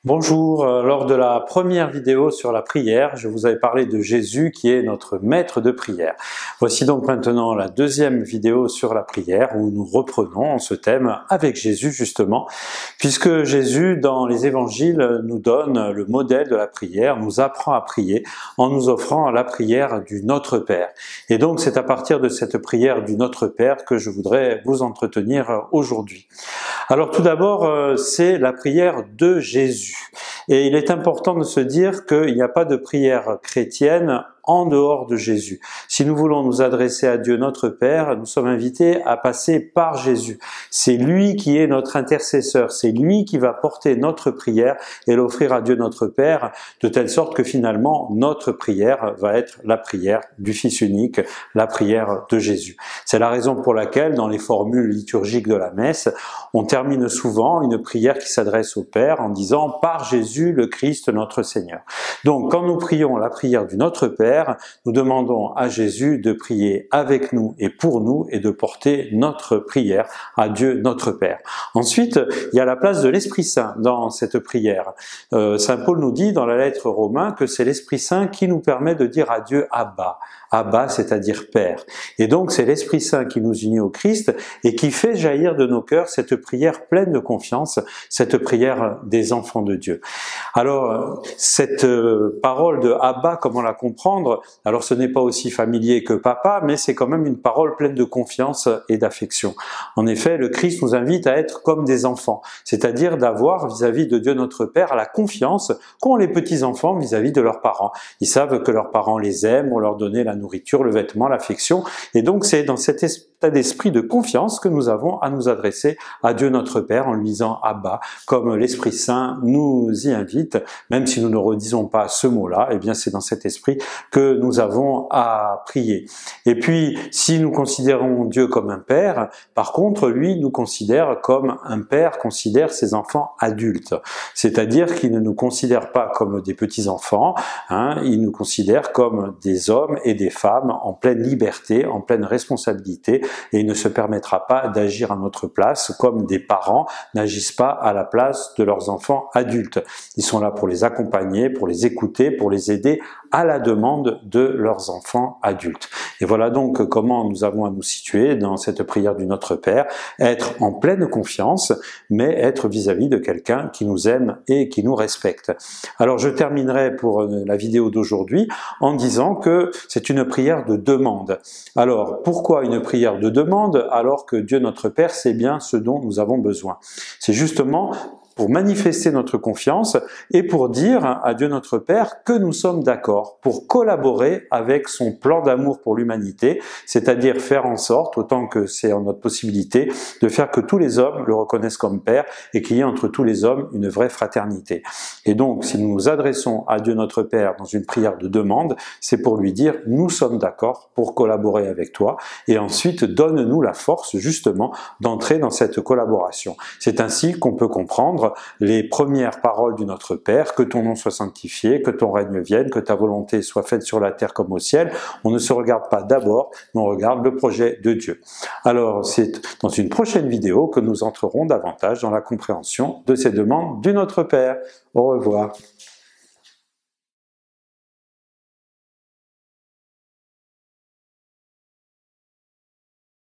Bonjour, lors de la première vidéo sur la prière, je vous avais parlé de Jésus qui est notre maître de prière. Voici donc maintenant la deuxième vidéo sur la prière où nous reprenons ce thème avec Jésus justement, puisque Jésus dans les évangiles nous donne le modèle de la prière, nous apprend à prier en nous offrant la prière du Notre Père. Et donc c'est à partir de cette prière du Notre Père que je voudrais vous entretenir aujourd'hui. Alors tout d'abord, c'est la prière de Jésus. Et il est important de se dire qu'il n'y a pas de prière chrétienne en dehors de Jésus. Si nous voulons nous adresser à Dieu notre Père, nous sommes invités à passer par Jésus. C'est lui qui est notre intercesseur, c'est lui qui va porter notre prière et l'offrir à Dieu notre Père, de telle sorte que finalement notre prière va être la prière du Fils unique, la prière de Jésus. C'est la raison pour laquelle dans les formules liturgiques de la messe, on termine souvent une prière qui s'adresse au Père en disant « Par Jésus le Christ notre Seigneur ». Donc quand nous prions la prière du Notre Père, nous demandons à Jésus de prier avec nous et pour nous et de porter notre prière à Dieu notre Père. Ensuite, il y a la place de l'Esprit Saint dans cette prière. Saint Paul nous dit dans la lettre aux Romains que c'est l'Esprit Saint qui nous permet de dire à Dieu Abba. Abba, c'est-à-dire Père. Et donc c'est l'Esprit Saint qui nous unit au Christ et qui fait jaillir de nos cœurs cette prière pleine de confiance, cette prière des enfants de Dieu. Alors, cette parole de Abba, comment la comprendre? Alors ce n'est pas aussi familier que papa, mais c'est quand même une parole pleine de confiance et d'affection. En effet, le Christ nous invite à être comme des enfants, c'est-à-dire d'avoir vis-à-vis de Dieu notre Père la confiance qu'ont les petits-enfants vis-à-vis de leurs parents. Ils savent que leurs parents les aiment, on leur donner la nourriture, le vêtement, l'affection, et donc c'est dans cet état d'esprit de confiance que nous avons à nous adresser à Dieu notre Père en lui disant Abba, comme l'Esprit Saint nous y invite, même si nous ne redisons pas ce mot-là, eh bien c'est dans cet esprit que nous avons à prier. Et puis, si nous considérons Dieu comme un père, par contre, lui nous considère comme un père considère ses enfants adultes, c'est-à-dire qu'il ne nous considère pas comme des petits-enfants, il nous considère comme des hommes et des femmes en pleine liberté, en pleine responsabilité, et il ne se permettra pas d'agir à notre place comme des parents n'agissent pas à la place de leurs enfants adultes. Ils sont là pour les accompagner, pour les écouter, pour les aider à la demande de leurs enfants adultes. Et voilà donc comment nous avons à nous situer dans cette prière du Notre Père, être en pleine confiance, mais être vis-à-vis de quelqu'un qui nous aime et qui nous respecte. Alors je terminerai pour la vidéo d'aujourd'hui en disant que c'est une prière de demande. Alors pourquoi une prière de demande alors que Dieu notre Père sait bien ce dont nous avons besoin? C'est justement pour manifester notre confiance et pour dire à Dieu notre Père que nous sommes d'accord, pour collaborer avec son plan d'amour pour l'humanité, c'est-à-dire faire en sorte, autant que c'est en notre possibilité, de faire que tous les hommes le reconnaissent comme Père et qu'il y ait entre tous les hommes une vraie fraternité. Et donc, si nous nous adressons à Dieu notre Père dans une prière de demande, c'est pour lui dire « nous sommes d'accord pour collaborer avec toi » et ensuite donne-nous la force justement d'entrer dans cette collaboration. C'est ainsi qu'on peut comprendre les premières paroles du Notre Père, que ton nom soit sanctifié, que ton règne vienne, que ta volonté soit faite sur la terre comme au ciel. On ne se regarde pas d'abord, mais on regarde le projet de Dieu. Alors c'est dans une prochaine vidéo que nous entrerons davantage dans la compréhension de ces demandes du Notre Père. Au revoir.